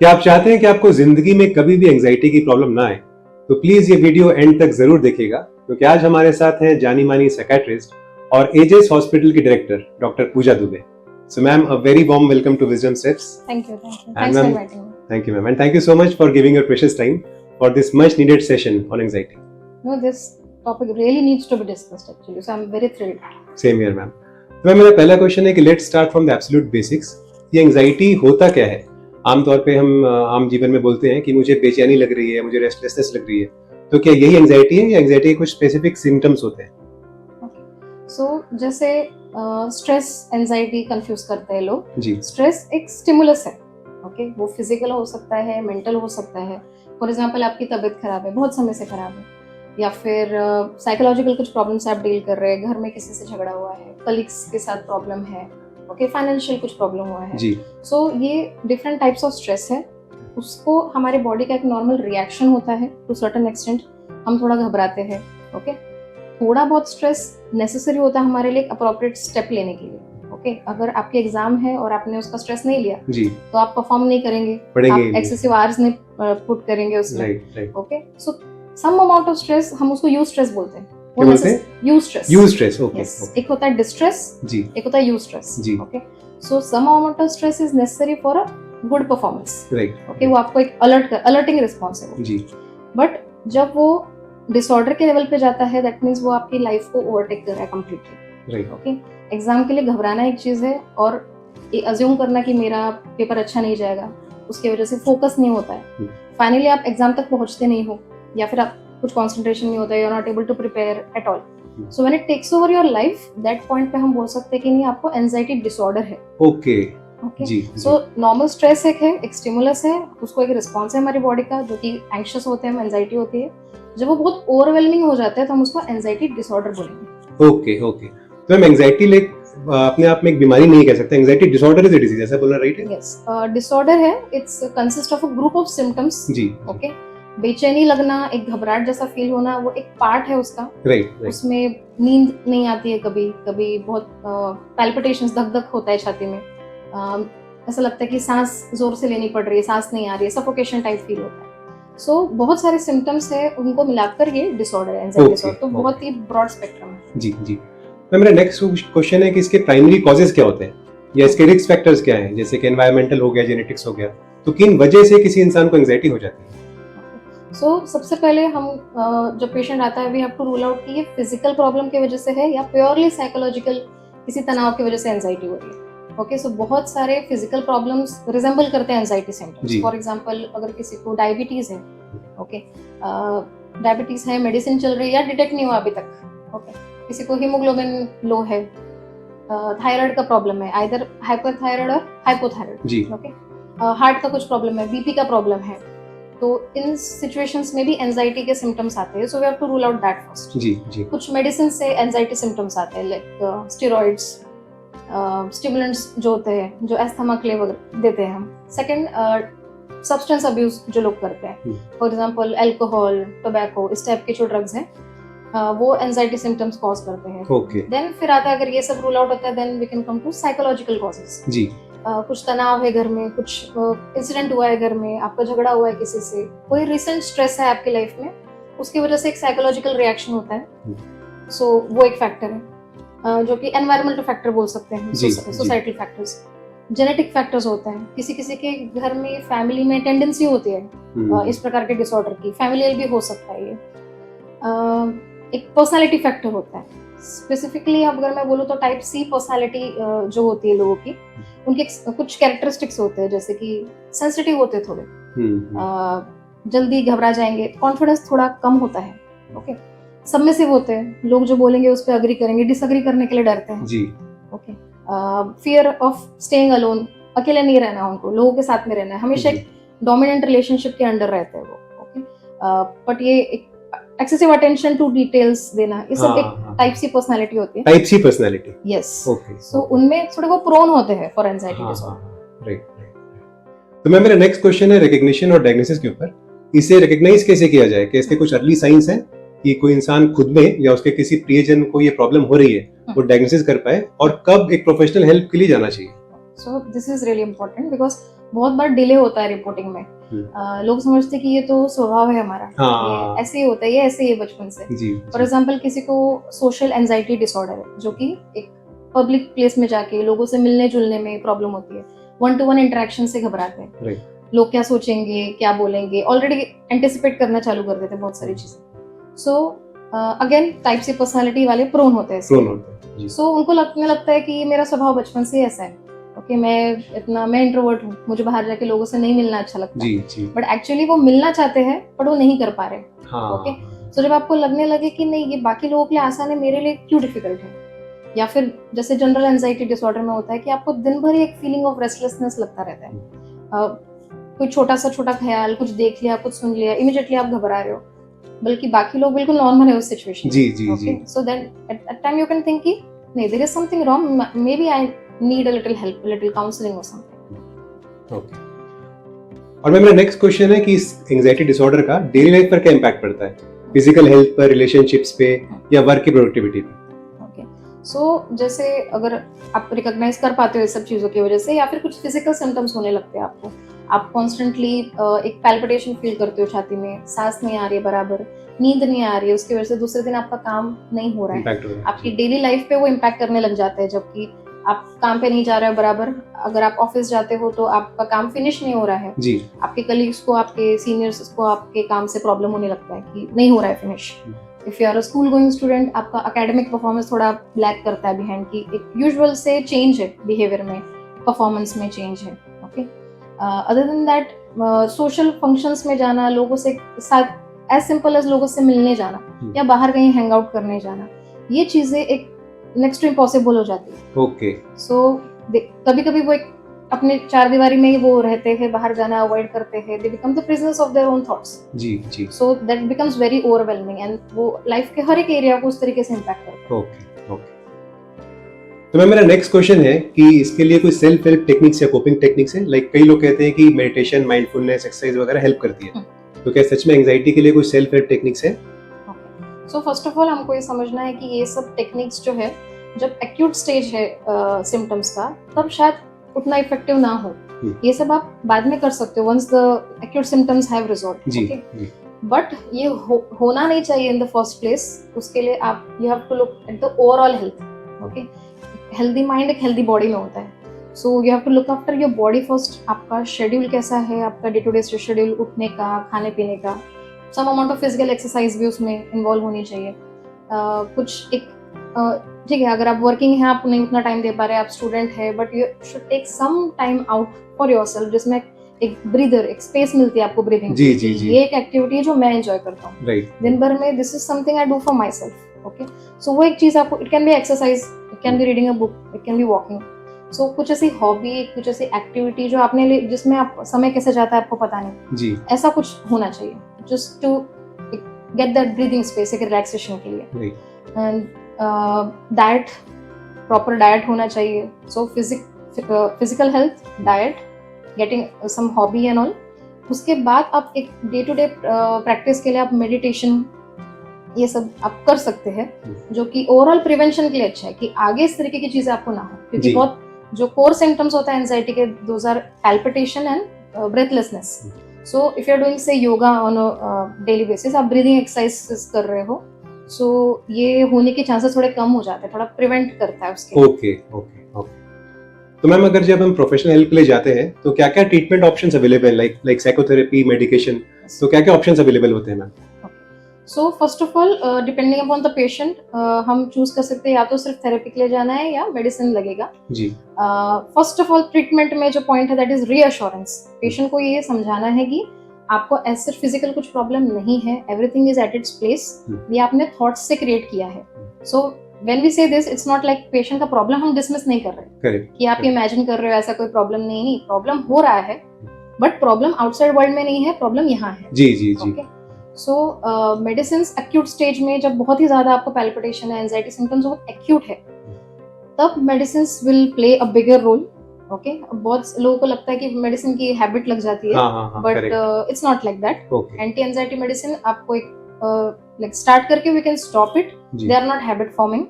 क्या आप चाहते हैं कि आपको जिंदगी में कभी भी एंजाइटी की प्रॉब्लम ना आए, तो प्लीज ये वीडियो एंड तक जरूर देखिएगा, क्योंकि आज हमारे साथ हैं जानी मानी साइकियाट्रिस्ट और एजेस हॉस्पिटल की director doctor Pooja Dubey. So ma'am, a very warm welcome to Wisdom Steps. Thank you. And Thanks for ma'am, inviting me. thank you ma'am, and thank you so much for giving your precious time for this much needed session on anxiety. No, this topic really needs to be discussed actually, so I'm very thrilled. Same here ma'am. तो मेरा पहला question है कि let's start from the absolute basics. ये anxiety होता क्या है? आमतौर पे हम आम जीवन में बोलते हैं कि मुझे बेचैनी लग रही है, मुझे रेस्टलेसनेस लग रही है. तो क्या यही एंजाइटी है या एंजाइटी के कुछ स्पेसिफिक सिम्टम्स होते हैं? So जैसे स्ट्रेस एंजाइटी कंफ्यूज करते हैं लोग. जी. स्ट्रेस एक स्टिमुलस है, ओके वो फिजिकल हो सकता है, मेंटल हो सकता है. फॉर एग्जांपल आपकी तबीयत खराब है, बहुत समय से खराब है, या फिर साइकोलॉजिकल कुछ प्रॉब्लम्स आप डील कर रहे हैं, घर में किसी से झगड़ा हुआ है, कलीग्स के साथ प्रॉब्लम है, ओके फाइनेंशियल कुछ प्रॉब्लम हुआ है. जी. सो ये डिफरेंट टाइप्स ऑफ स्ट्रेस है. उसको हमारे बॉडी का एक नॉर्मल रिएक्शन होता है टू सर्टेन एक्सटेंट. हम थोड़ा घबराते हैं, ओके थोड़ा बहुत स्ट्रेस नेसेसरी होता है हमारे लिए अप्रोप्रिएट स्टेप लेने के लिए. ओके अगर आपके एग्जाम है और आपने उसका स्ट्रेस नहीं लिया जी. तो आप परफॉर्म नहीं करेंगे, आप एक्सेसिव आवर्स नहीं पुट करेंगे उसमें. Right. Okay so some amount of stress हम उसको यूज स्ट्रेस बोलते हैं. क्या बोलते हैं? Eustress. Eustress. Okay. एक होता है डिस्ट्रेस जी. एक होता है यूज स्ट्रेस. जी. Okay so some amount of stress is necessary for a good performance. Right. Okay वो आपको एक अलर्टिंग रिस्पॉन्स है वो. जी. बट जब वो डिसऑर्डर के लेवल पे जाता है, दैट मीन्स वो आपकी लाइफ को ओवरटेक कर रहा है कंप्लीटली. राइट. ओके एग्जाम के लिए घबराना एक चीज है, और अज्यूम करना कि मेरा पेपर अच्छा नहीं जाएगा, उसकी वजह से फोकस नहीं होता है. फाइनली आप एग्जाम तक पहुंचते नहीं हो, या फिर आप कुछ कंसंट्रेशन नहीं होता है, you are not able to prepare at all. So when it takes over your life, that point पे हम बोल सकते हैं कि नहीं आपको एंजाइटी डिसऑर्डर है. ओके. जी. सो नॉर्मल स्ट्रेस एक स्टिमुलस है, उसको एक रिस्पॉन्स है हमारी बॉडी का, जो कि एंग्शियस होते हैं, एंजाइटी होती है. जब वो बहुत ओवरवेलमिंग हो जाता है तो हम उसको एंजाइटी डिसऑर्डर बोलेंगे. ओके. तो हम एंजाइटी लाइक अपने आप में एक बीमारी नहीं कह सकते. Anxiety disorder is a disease, ऐसा बोलना राइट है? यस डिसऑर्डर है. It's consist of a group of symptoms. जी. ओके बेचैनी लगना, एक घबराहट जैसा फील होना, वो एक पार्ट है उसका. राइट. उसमें नींद नहीं आती है, कभी कभी बहुत पैल्पिटेशंस, धक धक होता है छाती में, ऐसा लगता है कि सांस जोर से लेनी पड़ रही है, सांस नहीं आ रही है, सफोकेशन टाइप फील होता है. सो बहुत सारे सिम्टम्स है, उनको मिलाकर ये डिसऑर्डर है, एंजाइटी डिसऑर्डर. तो बहुत ही ब्रॉड स्पेक्ट्रम है. जी. मेरा नेक्स्ट क्वेश्चन है कि इसके प्राइमरी कॉजेस क्या होते हैं, या इसके रिस्क फैक्टर्स क्या हैं, जैसे कि एनवायरमेंटल हो गया, जेनेटिक्स हो गया, तो किन वजह से किसी इंसान को एंजाइटी हो जाती है? सो सबसे पहले हम जब पेशेंट आता है, we have to rule out कि ये फिजिकल प्रॉब्लम की वजह से है या प्योरली साइकोलॉजिकल किसी तनाव की वजह से एंजाइटी हो रही है. ओके सो बहुत सारे फिजिकल प्रॉब्लम्स रिजेंबल करते हैं एंजाइटी सिम्टम्स. फॉर एग्जांपल अगर किसी को डायबिटीज है, ओके डायबिटीज है, मेडिसिन चल रही है या डिटेक्ट नहीं हुआ अभी तक, ओके किसी को हीमोग्लोबिन लो है, थायराइड का प्रॉब्लम है, आइदर हाइपरथायराइड और हाइपोथायराइड, ओके हार्ट का कुछ प्रॉब्लम है, बीपी का प्रॉब्लम है, तो इन सिचुएशंस में भी एंजाइटी के सिम्टम्स आते हैं. So we have to rule out that first. जी. कुछ मेडिसिन से एंजाइटी सिम्टम्स आते हैं, लाइक स्टेरॉइड्स, स्टिमुलेंट्स जो होते हैं, जो एस्थमा के लिए देते हैं हम. सेकंड सब्सटेंस अब्यूज जो लोग करते हैं, फॉर एग्जांपल अल्कोहल, टोबैको, इस टाइप के जो ड्रग्स हैं, वो एंजाइटी सिम्टम्स कॉज करते हैं. ओके. देन फिर आता है, अगर ये सब रूल आउट होता है, then we can come to psychological causes. जी. कुछ तनाव है घर में, कुछ इंसिडेंट हुआ है घर में, आपका झगड़ा हुआ है किसी से, कोई रिसेंट स्ट्रेस है आपकी लाइफ में, उसकी वजह से एक साइकोलॉजिकल रिएक्शन होता है. सो वो एक फैक्टर है, जो कि एनवायरमेंटल फैक्टर बोल सकते हैं, सोसाइटल फैक्टर्स. जेनेटिक फैक्टर्स होते हैं, किसी किसी के घर में, फैमिली में टेंडेंसी होती है इस प्रकार के डिसऑर्डर की, फैमिलियल भी हो सकता है ये. एक पर्सनालिटी फैक्टर होता है. स्पेसिफिकली अगर मैं बोलूँ तो टाइप सी पर्सनालिटी जो होती है लोगों की, उनके कुछ कैरेक्टरिस्टिक्स होते हैं, जैसे कि सेंसिटिव होते हैं थोड़े, जल्दी घबरा जाएंगे, कॉन्फिडेंस थोड़ा कम होता है. ओके सबमिसिव होते हैं, लोग जो बोलेंगे उस पर अग्री करेंगे, डिसअग्री करने के लिए डरते हैं. जी. Okay fear of staying alone, अकेले नहीं रहना, उनको लोगों के साथ में रहना है, हमेशा एक डोमिनेंट रिलेशनशिप के अंडर रहते हैं वो. ओके बट ये एक एक्सेसिव अटेंशन टू डिटेल्स देना, ये सब एक टाइप सी पर्सनालिटी होती है. Type C personality. Yes. Okay. So उनमें थोड़े वो प्रोन होते हैं फॉर एंजाइटी डिसऑर्डर. राइट. तो मेरा नेक्स्ट क्वेश्चन है रिकॉग्निशन और डायग्नोसिस के ऊपर. इसे रिकॉग्नाइज कैसे किया जाए, कि इसके कुछ अर्ली साइंस हैं कि कोई इंसान खुद में या उसके किसी प्रियजन को ये प्रॉब्लम हो रही है, वो डायग्नोसिस कर पाए, और कब एक प्रोफेशनल हेल्प के लिए जाना चाहिए? So this is really important, because बहुत बार डिले होता है रिपोर्टिंग में। लोग समझते हैं कि ये तो स्वभाव है हमारा, हाँ। ये ऐसे ही होता है, ये ऐसे ही है बचपन से। जी फॉर एग्जाम्पल किसी को सोशल एंजाइटी डिसऑर्डर है, जो कि एक पब्लिक प्लेस में जाके लोगों से मिलने जुलने में प्रॉब्लम होती है, 1-to-1 इंटरेक्शन से घबराते हैं, राइट, लोग क्या सोचेंगे क्या बोलेंगे, ऑलरेडी एंटिसिपेट करना चालू कर देते हैं बहुत सारी चीजें। So again type C personality वाले प्रोन होते हैं प्रोन होता है जी। सो उनको लगने लगता है कि ये मेरा स्वभाव बचपन से ऐसा है, ओके मैं इंट्रोवर्ट हूँ, मुझे बाहर जाके लोगों से नहीं मिलना अच्छा लगता है, जी बट एक्चुअली वो मिलना चाहते हैं बट वो नहीं कर पा रहे। हाँ। ओके, सो जब आपको लगने लगे कि नहीं ये बाकी लोगों के लिए आसान है, मेरे लिए क्यों डिफिकल्ट है, या फिर जैसे जनरल एंजाइटी डिसऑर्डर में होता है कि आपको दिन भर ही एक फीलिंग ऑफ रेस्टलेसनेस लगता रहता है, कोई छोटा सा ख्याल, कुछ देख लिया, कुछ सुन लिया, इमीडिएटली आप घबरा रहे हो, बल्कि बाकी लोग बिल्कुल नॉर्मल है उस सिचुएशन। जी जी जी। So then at that time you can think कि नहीं, there is something wrong, maybe I need a little help, little counselling और समथिंग। ओके, और मेरा नेक्स्ट क्वेश्चन है कि इस एंजाइटी डिसऑर्डर का डेली लाइफ पर क्या इम्पैक्ट पड़ता है, फिजिकल हेल्थ पर, रिलेशनशिप्स पे, या वर्क की प्रोडक्टिविटी पे? सो जैसे अगर आप रिकॉग्नाइज कर पाते हो इस सब चीज़ों की वजह से, या फिर कुछ फिजिकल सिम्टम्स होने लगते हैं आपको, आप कॉन्स्टेंटली एक पैल्पिटेशन फील करते हो छाती में, सांस नहीं आ रही है बराबर, नींद नहीं आ रही है, उसकी वजह से दूसरे दिन आपका काम नहीं हो रहा है, आपकी डेली लाइफ पे वो इम्पैक्ट करने लग जाता है, जबकि आप काम पे नहीं जा रहे हो बराबर, अगर आप ऑफिस जाते हो तो आपका काम फिनिश नहीं हो रहा है जी, आपके कलीग्स को, आपके सीनियर्स को आपके काम से प्रॉब्लम होने लगता है कि नहीं हो रहा है finish. If you are a school going student, आपका एकेडमिक परफॉर्मेंस थोड़ा लैक करता है बिहाइंड, की एक यूजुअल से चेंज है बिहेवियर में, परफॉर्मेंस में चेंज है। Okay, other than that social functions में जाना, लोगों से साथ एज सिंपल एज लोगों से मिलने जाना या बाहर कहीं हैंग आउट करने जाना, ये चीजें एक नेक्स्ट टू इम्पॉसिबल हो जाती है। ओके, सो कभी कभी वो एक अपने चार दीवारी में ही वो रहते हैं, बाहर जाना अवॉइड करते हैं, they become the prisoners of their own thoughts. जी जी। So that becomes very overwhelming and वो लाइफ के हर एक एरिया को उस तरीके से इम्पैक्ट करता है। ओके ओके, तो मेरा नेक्स्ट क्वेश्चन है कि इसके लिए कोई सेल्फ हेल्प टेक्निक्स या कोपिंग टेक्निक्स है, लाइक कई लोग कहते हैं कि मेडिटेशन, माइंडफुलनेस, एक्सरसाइज वगैरह हेल्प करती है, तो क्या सच में एंजाइटी के लिए कोई सेल्फ हेल्प टेक्निक्स है? सो फर्स्ट ऑफ ऑल हमको ये समझना है कि ये सब टेक्निक्स जो है, जब एक्यूट स्टेज है सिम्टम्स का, तब शायद उतना इफेक्टिव ना हो। ये सब आप बाद में कर सकते हो once the acute symptoms have resolved. Okay, but ये होना नहीं चाहिए इन द फर्स्ट प्लेस। उसके लिए आप you have to look at the overall health. Okay, healthy mind एक हेल्दी बॉडी में होता है, so you have to look after your body first. आपका शेड्यूल कैसा है, आपका डे टू डे शेड्यूल, उठने का, खाने पीने का, some amount of physical exercise भी उसमें इन्वॉल्व होनी चाहिए। कुछ एक ठीक है, अगर आप वर्किंग हैं, आप नहीं उतना टाइम दे पा रहे, आप स्टूडेंट है, but you should take some time out for yourself, जिसमें एक ब्रीदर, एक स्पेस मिलती है आपको ब्रीदिंग। जी जी जी। ये एक एक्टिविटी है जो मैं एंजॉय करता हूँ राइट, दिन भर में, this is something I do for myself. Okay, so वो एक चीज आपको, it can be exercise, it can be reading a book, it can be walking. So कुछ ऐसी हॉबी, कुछ ऐसी एक्टिविटी जो आपने जिसमें आप समय कैसे जाता है आपको पता नहीं जी, ऐसा कुछ होना चाहिए, just to get that breathing space, एक रिलैक्सेशन के लिए। एंड डाइट, प्रॉपर डाइट होना चाहिए। So physical health, diet, getting some hobby and all. उसके बाद आप एक डे टू डे प्रैक्टिस के लिए आप मेडिटेशन, ये सब आप कर सकते हैं, जो कि ओवरऑल प्रिवेंशन के लिए अच्छा है, कि आगे इस तरीके की चीजें आपको ना हो। क्योंकि बहुत जो कोर सिम्टम्स होता है एंजाइटी के, those are palpitation and breathlessness. So if you are doing say yoga on a daily basis, आप ब्रीदिंग एक्सरसाइज कर रहे हो, सो ये होने के चांसेस थोड़े कम हो जाते हैं, थोड़ा प्रिवेंट करता है उसके। Okay okay okay. तो मैम, अगर जब हम प्रोफेशनल हेल्प के लिए जाते हैं तो क्या क्या treatment options available, like psychotherapy, medication, तो क्या क्या ऑप्शंस अवेलेबल होते हैं ma'am? So first of all, depending upon the patient, हम चूज कर सकते हैं या तो सिर्फ थेरेपी के लिए जाना है या मेडिसिन लगेगा जी। फर्स्ट ऑफ ऑल ट्रीटमेंट में जो पॉइंट है, दैट इज रीअश्योरेंस। पेशेंट को ये समझाना है कि आपको ऐसे फिजिकल कुछ प्रॉब्लम नहीं है, everything is at its place, ये आपने थॉट्स से क्रिएट किया है। सो व्हेन वी से this, it's not like patient का प्रॉब्लम हम डिसमिस नहीं कर रहे कि आप इमेजिन कर रहे हो ऐसा कोई प्रॉब्लम नहीं, प्रॉब्लम हो रहा है, बट प्रॉब्लम आउटसाइड वर्ल्ड में नहीं है, प्रॉब्लम यहाँ है। जी जी जी। सो मेडिसिन्स एक्यूट स्टेज में, जब बहुत ही ज्यादा आपको पैल्पिटेशन है, एंजाइटी सिम्टम्स बहुत एक्यूट है, तब medicines will play a bigger role. Okay, बहुत लोगों को लगता है कि मेडिसिन की हैबिट लग जाती है, but it's not like that. Anti anxiety medicine आपको एक लाइक स्टार्ट करके we can stop it, they are not habit forming.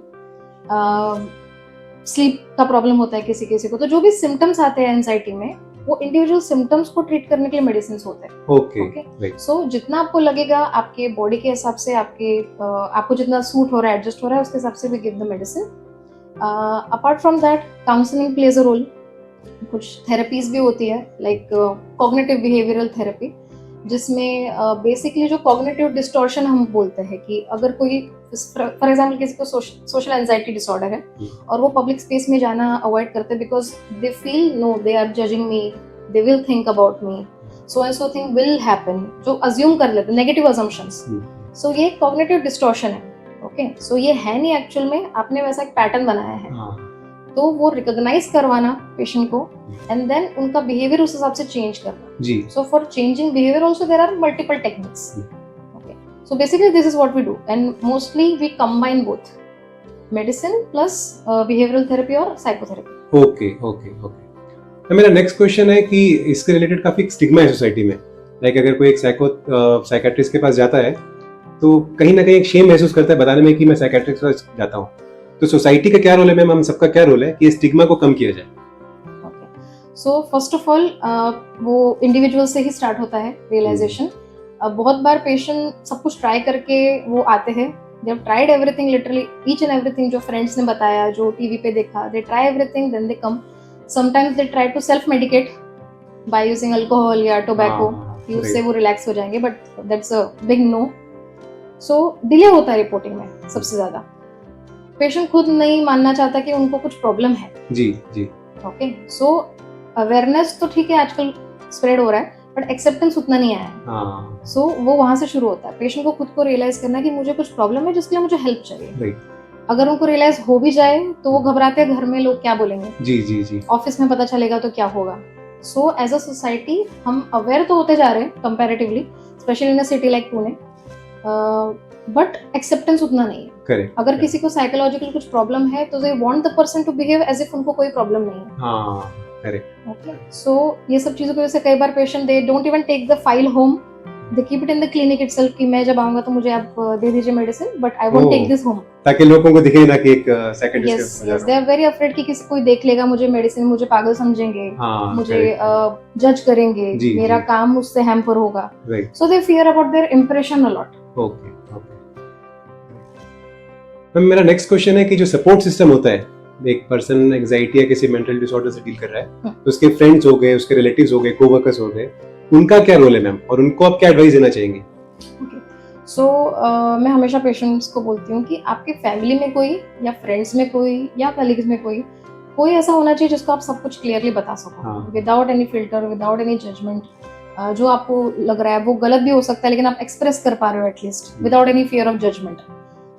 Sleep का प्रॉब्लम होता है किसी किसी को, तो जो भी सिम्टम्स आते हैं एंजाइटी में, वो इंडिविजुअल सिम्टम्स को ट्रीट करने के लिए मेडिसिन होते हैं. Okay Okay. राइट. सो जितना आपको लगेगा आपके बॉडी के हिसाब से, आपको जितना सूट हो रहा है, एडजस्ट हो रहा है, उसके हिसाब से we give the medicine. Apart from that counselling plays a role. कुछ थेरेपीज भी होती है लाइक कॉग्निटिव बिहेवियरल थेरेपी, जिसमें बेसिकली जो कॉग्निटिव डिस्टॉर्शन हम बोलते हैं कि अगर कोई फॉर एग्जांपल किसी को सोशल एंजाइटी डिसऑर्डर है और वो पब्लिक स्पेस में जाना अवॉइड करते हैं because they feel no they are judging me, they will think about me, so and so thing will happen, जो अज्यूम कर लेते हैं नेगेटिव अजम्पशंस. सो ये कॉग्निटिव डिस्टॉर्शन है. ओके, सो ये है नहीं एक्चुअल में, आपने वैसा एक पैटर्न बनाया है. तो वो रिकॉग्नाइज करवाना पेशेंट को एंड देन उनका बिहेवियर उस हिसाब से चेंज करना जी. So for changing behaviour also there are multiple techniques. Okay, so basically this is what we do and mostly we combine both medicine plus behavioural therapy और psychotherapy. Okay okay okay. तो मेरा next question है कि इसके related काफी stigma है society में. Like अगर कोई एक साइकेट्रिस्ट के पास जाता है तो कहीं ना कहीं एक शेम महसूस करता है बताने में कि मैं साइकेट्रिस्ट के पास जाता हूँ. तो सोसाइटी का क्या रोल है मैम, हम सबका क्या रोल है कि इस स्टिग्मा को कम किया जाए? सो फर्स्ट ऑफ ऑल वो इंडिविजुअल से ही स्टार्ट होता है रियलाइजेशन. बहुत बार पेशेंट सब कुछ ट्राई करके वो आते हैं, they have tried everything, literally each and everything, जो फ्रेंड्स ने बताया, जो टीवी पे देखा, they try everything, then they come. Sometimes they try to self medicate by using alcohol या टोबैको, उससे वो रिलैक्स हो जाएंगे, but that's a big no. So delay होता है रिपोर्टिंग में सबसे ज्यादा. पेशेंट खुद नहीं मानना चाहता कि उनको कुछ प्रॉब्लम है. जी जी. ओके, सो अवेयरनेस तो ठीक है आजकल स्प्रेड हो रहा है, बट एक्सेप्टेंस उतना नहीं आया है. सो वो वहां से शुरू होता है. पेशेंट को खुद को रियलाइज करना कि मुझे कुछ प्रॉब्लम है जिसके लिए मुझे हेल्प चाहिए. राइट. अगर उनको रियलाइज हो भी जाए तो वो घबराते हैं, घर में लोग क्या बोलेंगे, जी जी जी, ऑफिस में पता चलेगा तो क्या होगा. सो एज अ सोसाइटी हम अवेयर तो होते जा रहे हैं comparatively, specially in a city like Pune, but acceptance उतना नहीं है. करेक्ट. अगर किसी को साइकोलॉजिकल कुछ प्रॉब्लम है तो they want the person to behave as if उनको कोई प्रॉब्लम नहीं है. हाँ करेक्ट. ओके, सो ये सब चीजों की वजह से कई बार patient they don't even take the file home, they keep it in the clinic itself कि मैं जब आऊंगा तो मुझे आप दे दीजिए medicine, but I won't take this home, ताकि लोगों को दिखे ना कि एक psychiatrist yes yes, they are very afraid कि किसी कोई देख लेगा मुझे मेडिसिन, मुझे पागल समझेंगे, मुझे जज करेंगे, मेरा काम उससे हैम्पर होगा. So they fear about their impression a lot. Okay okay. Ma'am मेरा नेक्स्ट क्वेश्चन है कि जो सपोर्ट सिस्टम होता है, एक पर्सन एंजाइटी या किसी मेंटल डिसऑर्डर से डील कर रहा है, तो उसके फ्रेंड्स हो गए, उसके रिलेटिव्स हो गए, कोवर्कर्स हो गए, उनका क्या रोल है मैम, और उनको आप क्या एडवाइस देना चाहेंगे? सो मैं हमेशा पेशेंट्स को बोलती हूँ कि आपके फैमिली में कोई या फ्रेंड्स में कोई या कलीग्स में कोई ऐसा होना चाहिए जिसको आप सब कुछ क्लियरली बता सको, without any filter, without any judgement. जो आपको लग रहा है वो गलत भी हो सकता है, लेकिन आप एक्सप्रेस कर पा रहे हो at least without any fear of judgement.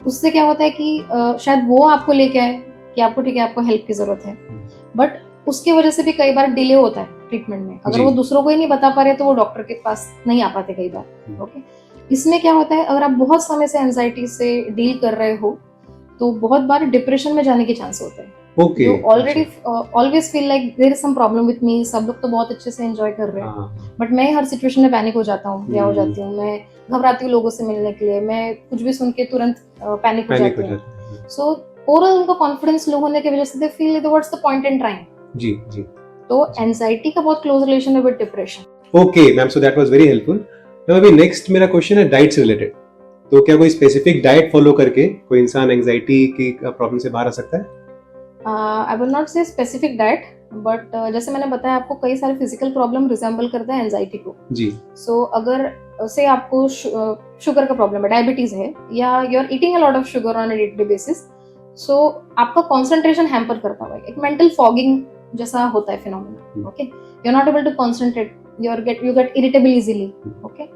उससे क्या होता है कि शायद वो आपको लेके आए कि आपको ठीक है, आपको हेल्प की जरूरत है, बट उसकी वजह से भी कई बार डिले होता है ट्रीटमेंट में. अगर वो दूसरों को ही नहीं बता पा रहे तो वो डॉक्टर के पास नहीं आ पाते कई बार. ओके, इसमें क्या होता है, अगर आप बहुत समय से एंजाइटी से डील कर रहे हो तो बहुत बार डिप्रेशन में जाने के चांस होते हैं. Okay. You already always feel like there is some problem with me. सब लोग तो बहुत अच्छे से एंजॉय कर रहे हैं, बट मैं हर सिचुएशन में पैनिक हो जाता हूँ या हो जाती हूँ, मैं घबराती हूँ लोगों से मिलने के लिए, मैं कुछ भी सुन के तुरंत पैनिक हो जाती हूँ. सो ओवरऑल उनका कॉन्फिडेंस लो होने की वजह से they feel what's the point in trying. जी जी. तो एंजाइटी का बहुत क्लोज रिलेशन है with depression. Okay ma'am, so that was very helpful. Ma'am अभी नेक्स्ट मेरा क्वेश्चन है डाइट से रिलेटेड. तो क्या कोई स्पेसिफिक डाइट फॉलो करके कोई इंसान एंजाइटी की प्रॉब्लम से बाहर आ सकता है? आई विल नॉट से स्पेसिफिक डाइट, बट जैसे मैंने बताया आपको कई सारे फिजिकल प्रॉब्लम रिजेंबल करते हैं एंजाइटी को. जी. सो अगर से आपको शुगर का प्रॉब्लम है, डायबिटीज है, या you are eating a lot of sugar on a day to day basis, so आपका कंसंट्रेशन हैम्पर करता हुआ एक मेंटल फॉगिंग जैसा होता है phenomena. Okay, you are not able to concentrate, you get irritable easily. Okay,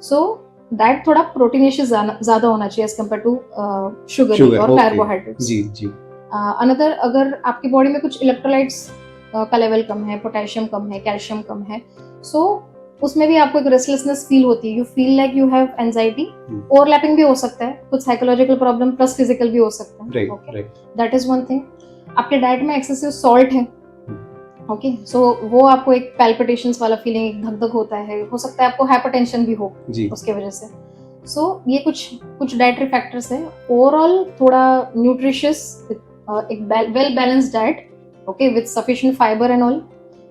so diet थोड़ा proteinaceous ज्यादा होना चाहिए एज कंपेयर टू शुगर और कार्बोहाइड्रेट्स. जी जी. अनदर, अगर आपकी बॉडी में कुछ इलेक्ट्रोलाइट्स का लेवल कम है, पोटेशियम कम है, कैल्शियम कम है, सो उसमें भी आपको एक रेस्टलेसनेस फील होती है, you feel like you have anxiety. Overlapping भी हो सकता है, कुछ साइकोलॉजिकल प्रॉब्लम प्लस फिजिकल भी हो सकता है. Okay, that is one thing. आपके डाइट में एक्सेसिव सॉल्ट है. ओके, सो वो आपको एक पैल्पिटेशंस वाला फीलिंग, एक धक धक होता है, हो सकता है आपको हाइपरटेंशन भी हो उसके वजह से. सो ये कुछ डाइटरी फैक्टर्स है. ओवरऑल थोड़ा न्यूट्रिशियस, एक well balanced diet, okay, with sufficient fibre and all,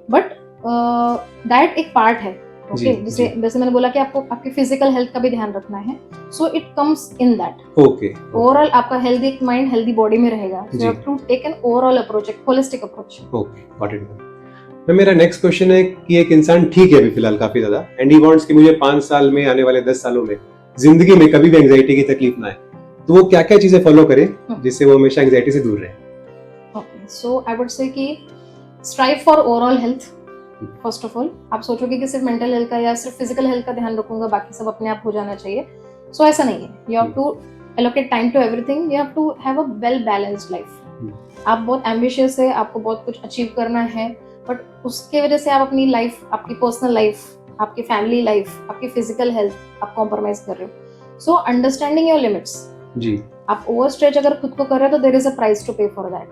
but diet एक पार्ट है, जी, ओके, जैसे मैंने बोला कि आपको आपकी फिजिकल हेल्थ का भी ध्यान रखना है, so it comes in that. Okay overall आपका हेल्दी माइंड हेल्दी बॉडी में रहेगा, सो जी। You have to take an overall approach, एक holistic approach. Okay got it ma'am. मेरा नेक्स्ट क्वेश्चन है कि एक इंसान ठीक है अभी फिलहाल काफी ज्यादा एंड ही वांट्स कि मुझे 5 साल में, आने वाले 10 सालों में जिंदगी में कभी भी एंजाइटी की तकलीफ ना आए, तो वो क्या क्या चीजें फॉलो करे जिससे वो हमेशा एंजाइटी से दूर रहे? Okay, so I would say कि strive for overall health. First of all आप सोचोगे कि सिर्फ मेंटल हेल्थ का या सिर्फ फिजिकल हेल्थ का ध्यान रखूंगा, बाकी सब अपने आप हो जाना चाहिए, सो ऐसा नहीं है। You have to allocate time to everything, you have to have a well balanced life. आप बहुत एम्बिशियस है, आपको बहुत कुछ अचीव करना है, बट उसके वजह से आप अपनी लाइफ, आपकी पर्सनल लाइफ, आपकी फैमिली लाइफ, आपकी फिजिकल हेल्थ आप कॉम्प्रोमाइज कर रहे हो। सो अंडरस्टैंडिंग योर लिमिट्स जी। आप ओवर स्ट्रेच अगर खुद को कर रहे हो तो there is a price to pay for that.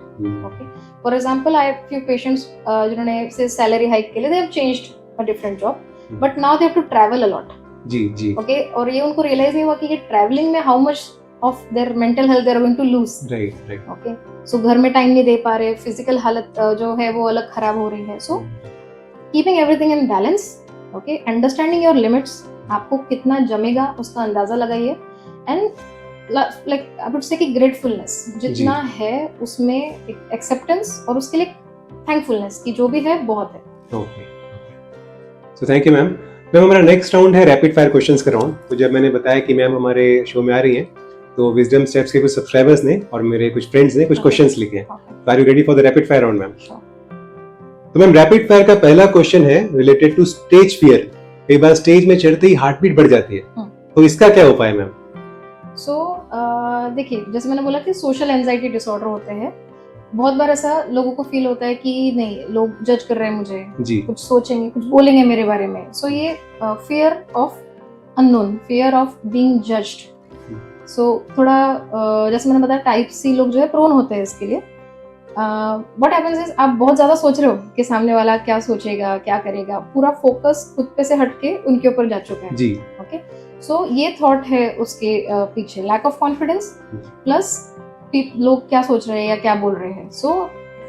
Okay, for example I have few patients जिन्होंने से सैलरी हाइक के लिए they have changed a different job, but now they have to travel a lot. जी जी। Okay, और ये उनको realise नहीं हुआ कि ये ट्रैवलिंग में how much of their mental health they are going to lose. Right right. Okay, so घर में टाइम नहीं दे पा रहे, फिजिकल हालत जो है वो अलग खराब हो रही है। So keeping everything in balance, okay, understanding your limits, आपको कितना जमेगा उसका अंदाजा लगाइए, and like I would say कि ग्रेटफुलनेस जितना है उसमें एक एक्सेप्टेंस और उसके लिए थैंकफुलनेस कि जो भी है बहुत है। Okay, so thank you ma'am. Ma'am हमारा नेक्स्ट राउंड है रैपिड फायर क्वेश्चंस का राउंड। तो जब मैंने बताया कि मैम हमारे शो में आ रही हैं, तो विजडम स्टेप्स के कुछ सब्सक्राइबर्स ने और मेरे कुछ फ्रेंड्स ने कुछ क्वेश्चंस लिखे हैं। Are you ready for the rapid fire round ma'am? तो मैम रैपिड फायर का पहला क्वेश्चन है रिलेटेड टू स्टेज फियर। कई बार स्टेज में चढ़ते ही हार्ट बीट बढ़ जाती है, तो इसका क्या उपाय मैम? सो देखिए, जैसे मैंने बोला कि सोशल एंजाइटी डिसऑर्डर होते हैं, बहुत बार ऐसा लोगों को फील होता है कि नहीं, लोग जज कर रहे हैं मुझे जी, कुछ सोचेंगे, कुछ बोलेंगे मेरे बारे में। सो ये fear of unknown, fear of being judged. So थोड़ा जैसे मैंने बताया टाइप सी लोग जो है प्रोन होते हैं इसके लिए। व्हाट हैपेंस इज आप बहुत ज्यादा सोच रहे हो कि सामने वाला क्या सोचेगा, क्या करेगा, पूरा फोकस खुद पे से हटके उनके ऊपर जा चुका है जी। ओके, सो ये थॉट है उसके पीछे, लैक ऑफ कॉन्फिडेंस प्लस लोग क्या सोच रहे हैं या क्या बोल रहे हैं। सो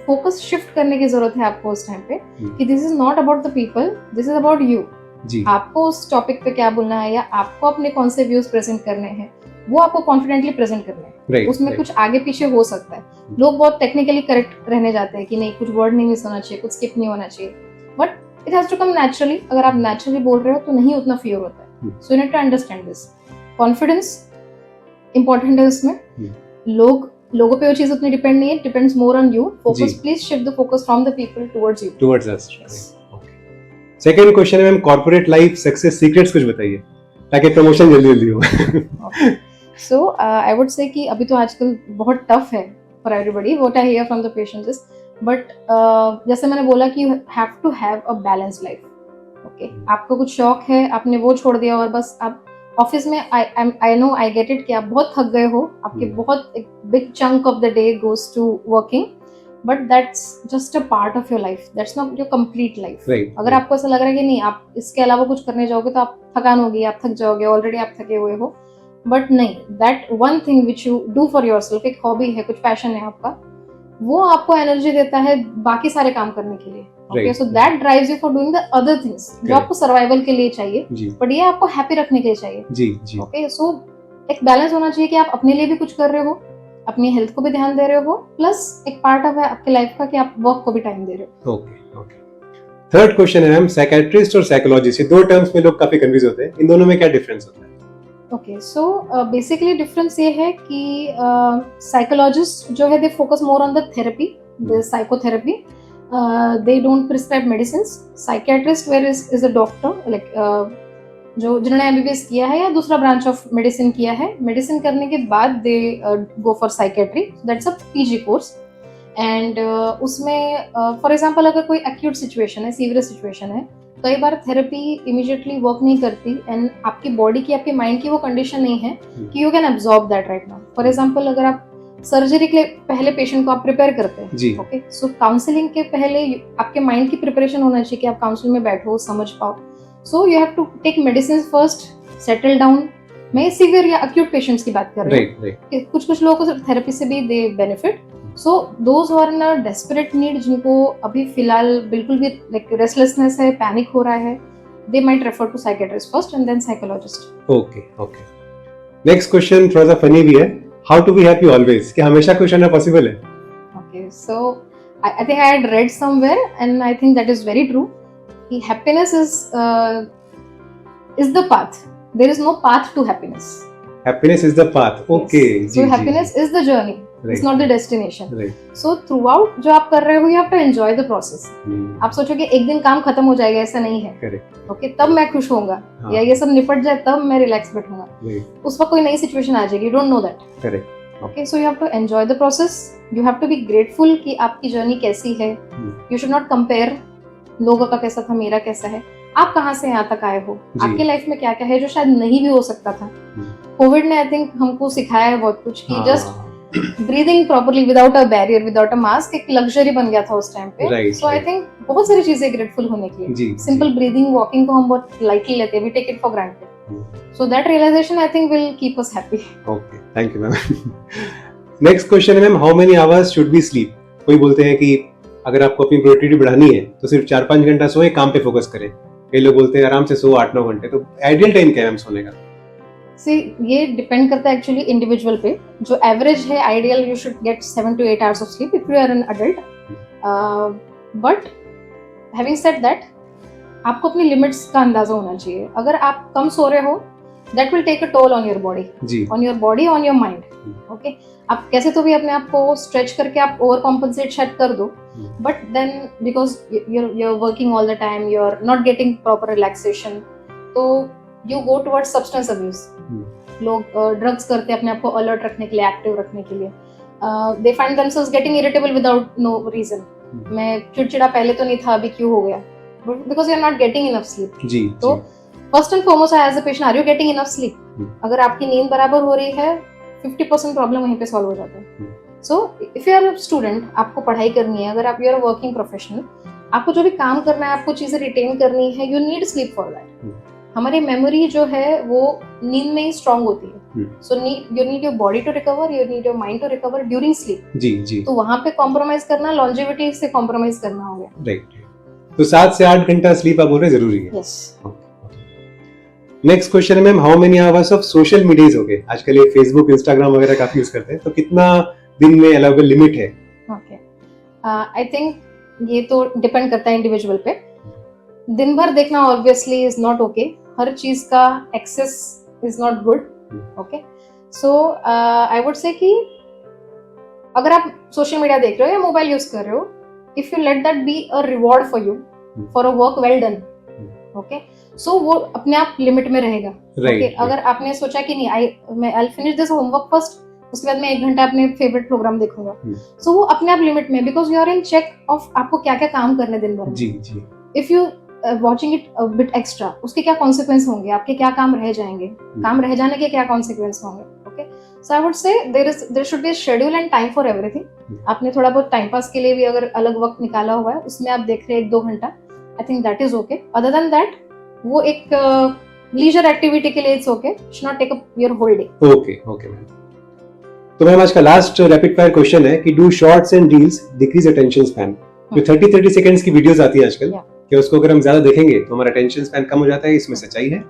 फोकस शिफ्ट करने की जरूरत है आपको उस टाइम पे कि this is not about the people, this is about you जी। आपको उस टॉपिक पे क्या बोलना है या आपको अपने कौन से व्यूज प्रेजेंट करने हैं, वो आपको कॉन्फिडेंटली प्रेजेंट करना है। right, उसमें right. कुछ आगे पीछे हो सकता है, लोग बहुत टेक्निकली करेक्ट रहने जाते हैं कि नहीं, कुछ वर्ड नहीं मिस होना चाहिए, कुछ स्किप नहीं होना चाहिए, but it has to come naturally. अगर आप नेचुरली बोल रहे हो तो नहीं उतना फियर होता है। So you need to understand this. Confidence important है इसमें। लोगों पे वो चीज उतनी डिपेंड नहीं है, depends more on you. Focus, please shift the focus from the people towards you, towards us. Second question है ma'am, corporate life success secrets कुछ बताइए ताकि प्रमोशन जल्दी जल्दी हो। सो आई वुड से कि अभी तो आजकल बहुत टफ है for everybody, what I hear from the patients is, but जैसे मैंने बोला कि you have to have a balanced life. Okay, आपको कुछ शौक है, आपने वो छोड़ दिया और बस आप ऑफिस में, I know, I get it कि आप बहुत थक गए हो, आपके बहुत एक big chunk of the day goes to working, but that's just a part of your life, that's not your complete life. अगर आपको ऐसा लग रहा है कि नहीं, आप इसके अलावा कुछ करने जाओगे तो आप थकान होगी, आप थक जाओगे, ऑलरेडी आप थके हुए हो, बट नहीं, that one thing which you do for yourself, एक हॉबी है, कुछ पैशन है आपका, वो आपको एनर्जी देता है बाकी सारे काम करने के लिए। Okay, so that drives you for doing the other things जो आपको सर्वाइवल के लिए चाहिए, बट ये आपको हैप्पी रखने के लिए चाहिए जी। ओके, सो एक बैलेंस होना चाहिए कि आप अपने लिए भी कुछ कर रहे हो, अपनी हेल्थ को भी ध्यान दे रहे हो, प्लस एक पार्ट ऑफ है आपकी लाइफ का कि आप वर्क को भी टाइम दे रहे हो। Okay okay. थर्ड क्वेश्चन है मैम, साइकियाट्रिस्ट और साइकोलॉजिस्ट, ये दो टर्म्स में लोग काफी कंफ्यूज होते हैं, इन दोनों में क्या डिफरेंस होता है? ओके, सो बेसिकली डिफरेंस ये है कि साइकोलॉजिस्ट जो है they focus more on the therapy, the psychotherapy, they don't prescribe medicine. Psychiatrist where is a doctor, like जो जिन्होंने एमबीबीएस किया है या दूसरा ब्रांच ऑफ मेडिसिन किया है, मेडिसिन करने के बाद they go for psychiatry, that's a PG course. And उसमें फॉर एग्जांपल अगर कोई एक्यूट सिचुएशन है, सीवियर सिचुएशन है, कई बार थेरेपी इमीडिएटली वर्क नहीं करती एंड आपकी बॉडी की, आपके माइंड की वो कंडीशन नहीं है कि you can absorb that right now. For example अगर आप सर्जरी के लिए पहले पेशेंट को आप प्रिपेयर करते हैं, ओके, सो काउंसलिंग के पहले आपके माइंड की प्रिपरेशन होना चाहिए कि आप काउंसलिंग में बैठो, समझ पाओ। So you have to take medicine first, settle down. मैं सीवियर या अक्यूट पेशेंट्स की बात कर रही हूँ। कुछ लोगों को थेरेपी से भी they benefit, so those are in a desperate need, जिनको अभी फिलहाल बिल्कुल भी लाइक रेस्टलेसनेस है, पैनिक हो रहा है, they might refer to psychiatrist first and then psychologist. Okay okay. Next question थोड़ा सा फनी भी है. How to be happy always? क्या हमेशा खुश रहना पॉसिबल है? Okay, so I think I had read somewhere, and I think that is very true. Happiness is the path. There is no path to happiness. Happiness is the path. Okay. Yes. So happiness is the journey. Right. It's not the destination. Right. So throughout जो आप कर रहे हो, you have to enjoy the process. आप सोचोगे एक दिन काम खत्म हो जाएगा, ऐसा नहीं है. Correct. Okay, तब मैं खुश होऊंगा, या ये सब निपट जाए तब मैं रिलैक्स बैठूंगा. Right. उस वक्त कोई नई सिचुएशन आ जाएगी. You don't know that. Correct. Okay, so you have to enjoy the process. You have to be grateful कि आपकी जर्नी कैसी है. You should not compare लोगों का कैसा था, मेरा कैसा है. आप कहाँ से यहाँ तक आए हो, आपके लाइफ में क्या क्या है जो शायद नहीं भी हो सकता था. कोविड ने आई थिंक हमको सिखाया है बहुत कुछ कि just breathing properly without a barrier, without a mask एक लग्जरी बन गया था उस टाइम पे. सो आई थिंक बहुत सारी चीजें ग्रेटफुल होने के लिए. सिंपल ब्रीदिंग, वॉकिंग को हम बहुत लाइटली लेते हैं, we take it for granted. So that realization I think will keep us happy. Okay, thank you ma'am. Next question है ma'am, how many hours should we sleep? कोई बोलते हैं कि अगर आपको अपनी प्रोडक्टिविटी बढ़ानी है तो सिर्फ 4-5 घंटा सोए, काम पे फोकस करें. कई लोग बोलते हैं आराम से सो 8-9 घंटे. तो आइडियल टाइम क्या है मैम सोने का? See, ये डिपेंड करता है एक्चुअली इंडिविजुअल पे. जो एवरेज है ideal you should get 7 to 8 hours of sleep if you are an adult. But having said that, आपको अपनी लिमिट्स का अंदाजा होना चाहिए. अगर आप कम सो रहे हो, that will take a toll on your body, on your body, on your mind. Okay, आप कैसे तो भी अपने आप को स्ट्रेच करके आप ओवर कॉम्पनसेट शायद कर दो, but then because you're working all the time, you're not getting proper relaxation, तो you go towards substance abuse. लोग ड्रग्स करते हैं अपने आप को अलर्ट रखने के लिए, एक्टिव रखने के लिए. They find themselves getting irritable without no reason. मैं चिड़चिड़ा पहले तो नहीं था, अभी क्यों हो गया? Because you're not getting enough sleep. जी. तो first and foremost as a patient, are you getting enough sleep? अगर आपकी नींद बराबर हो रही है, 50% प्रॉब्लम वहीं पे सॉल्व हो जाता है. So if you are a student, आपको पढ़ाई करनी है, अगर आप यू आर वर्किंग प्रोफेशनल, आपको जो भी काम करना है, आपको चीजें रिटेन करनी है, you need sleep for that. हमारी मेमोरी जो है वो नींद में ही स्ट्रांग होती है. So you need your body to recover, you need your mind to recover during sleep. जी जी. तो वहां पे कॉम्प्रोमाइज करना, लॉन्जेविटी से कॉम्प्रोमाइज करना हो गया. राइट. तो 7 से 8 घंटा स्लीप आप बोल रहे हैं जरूरी है? यस. नेक्स्ट क्वेश्चन है ma'am, how many hours of social medias हो गए? आजकल ये फेसबुक, इंस्टाग्राम वगैरह काफी यूज करते हैं, तो कितना दिन में अलाउबल लिमिट है? ओके, आई थिंक ये तो डिपेंड करता है इंडिविजुअल पे. दिन भर देखना ऑब्वियसली इज नॉट ओके. हर चीज का access is not good. Okay, so I would say कि अगर आप सोशल मीडिया देख रहे हो या मोबाइल यूज कर रहे हो, if you let that be a reward for you for a work well done, okay, so वो अपने आप लिमिट में रहेगा. right. अगर आपने सोचा कि नहीं I finish this homework first, उसके बाद मैं 1 घंटा अपने फेवरेट प्रोग्राम देखूंगा, सो वो अपने आप लिमिट में, because you are in check of आपको क्या क्या काम करने दिन भर. जी जी. If you watching it a bit extra, उसके क्या कॉन्सिक्वेंस होंगे, आपके क्या काम रह जाएंगे, काम रह जाने के क्या कॉन्सिक्वेंस होंगे. Okay, so I would say there should be schedule and time for everything. आपने थोड़ा बहुत टाइम पास के लिए भी अगर अलग वक्त निकाला हुआ है, उसमें आप देख रहे हैं 1-2 घंटा, I think that is okay. Other than that, वो एक लीजर एक्टिविटी के लिए it's okay. Should not take up your whole day. Okay okay ma'am. तो मैम आज का लास्ट रैपिड फायर क्वेश्चन है कि do shorts and reels decrease attention span? जो 30-30 सेकंड्स की वीडियोस आती हैं आजकल, कि उसको अगर हम ज्यादा देखेंगे तो हमारा अटेंशन स्पैन कम हो जाता है, इसमें सच्चाई है?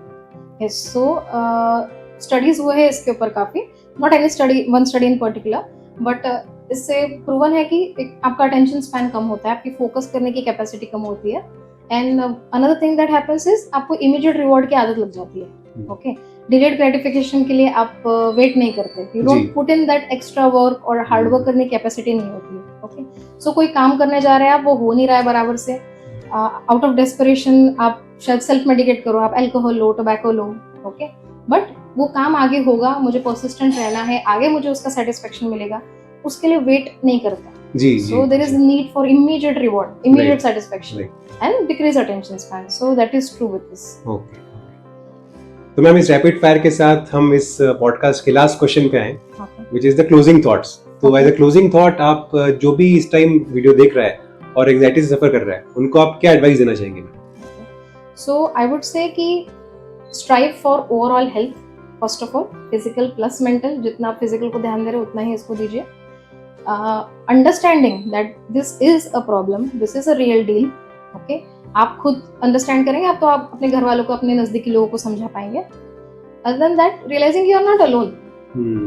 यस. सो स्टडीज हुए हैं इसके ऊपर काफी, not any study, one study in particular, but इससे प्रूवन है कि आपका अटेंशन स्पैन कम होता है, आपकी फोकस करने की कैपेसिटी कम होती है. And another thing that happens is आपको इमीडिएट रिवॉर्ड की आदत लग जाती है. ओके, डिलेड ग्रेटिफिकेशन के लिए आप वेट नहीं करते, you don't put in that extra work और हार्ड वर्क करने की कैपेसिटी नहीं होती है. ओके, सो कोई काम करने जा रहे हैं आप, वो हो नहीं रहा है बराबर से, आउट ऑफ डेस्परेशन आप शायद सेल्फ मेडिकेट करो, आप alcohol low, tobacco low. Okay, but वो काम आगे होगा, मुझे परसिस्टेंट रहना है, आगे मुझे उसका सेटिस्फेक्शन मिलेगा, उसके लिए वेट नहीं करता. जी. So there is a need for immediate reward, immediate satisfaction, and decrease attention span. So that is true with this. Okay. तो मैम इस रैपिड फायर के साथ हम इस पॉडकास्ट के लास्ट क्वेश्चन पे आए, which is the closing thoughts. तो एज अ क्लोजिंग थॉट, आप जो भी इस टाइम वीडियो देख रहा है और एंजाइटी से सफर कर रहा है, उनको आप क्या एडवाइस देना चाहेंगे? So I would say कि strive for overall health. First of all, physical plus mental. जितना आप फिजिकल को ध्यान दे रहे हो उतना ही इसको दीजिए. Understanding that this is a problem, this is a real deal, okay, आप खुद अंडरस्टैंड करेंगे, आप तो आप अपने घर वालों को, अपने नजदीकी लोगों को समझा पाएंगे. Other than that, realising you are not alone.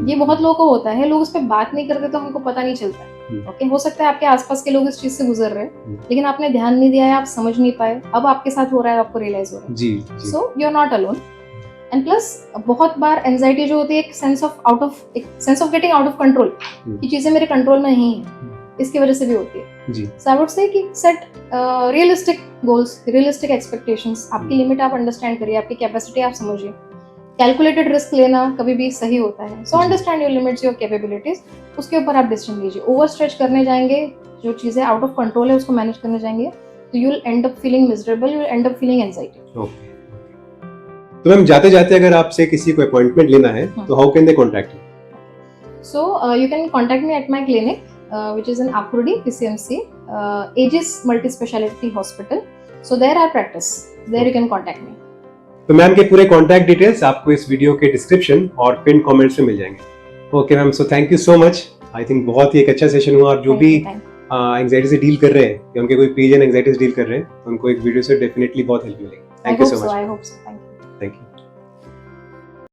ये बहुत लोगों को होता है, लोग उस पर बात नहीं करते तो हमको पता नहीं चलता है. ओके, हो सकता है आपके आसपास के लोग इस चीज से गुजर रहे हैं, लेकिन आपने ध्यान नहीं दिया है, आप समझ नहीं पाए, अब आपके साथ हो रहा है, आपको रियलाइज हो रहा है. जी. So you are not alone. And plus बहुत बार एंजाइटी जो होती है, एक sense of getting out of control, कि चीजें मेरे कंट्रोल में नहीं है, इसकी वजह से भी होती है. जी. सो आई वुड से कि set realistic goals, realistic expectations. आपकी लिमिट आप अंडरस्टैंड करिए, आपकी कैपेसिटी आप समझिए. कैलकुलेटेड रिस्क लेना कभी भी सही होता है. So understand your limits, your capabilities, उसके ऊपर आप डिसीजन लीजिए. ओवर स्ट्रेच करने जाएंगे, जो चीजें आउट ऑफ कंट्रोल है उसको मैनेज करने जाएंगे, तो you will and up feeling miserable, you will and up feeling anxiety. Okay. तो मैम जाते जाते अगर आपसे किसी को अपॉइंटमेंट लेना है तो how can they contact you? So you can contact me at my clinic, which is in Akurdi, PCMC, Aegis Multispeciality Hospital. So there I practice. There you can contact me. तो ma'am के पूरे contact details आपको इस video के description और pin comments में मिल जाएंगे. Okay ma'am, so thank you so much. I think बहुत ही एक अच्छा सेशन हुआ, और जो भी एंजाइटी से डील कर रहे हैं या उनके कोई पीएन एंजाइटी से डील कर रहे हैं, तो उनको एक वीडियो से डेफिनेटली बहुत हेल्प मिलेगी. Thank you so much. I hope so. Thank you. Thank you.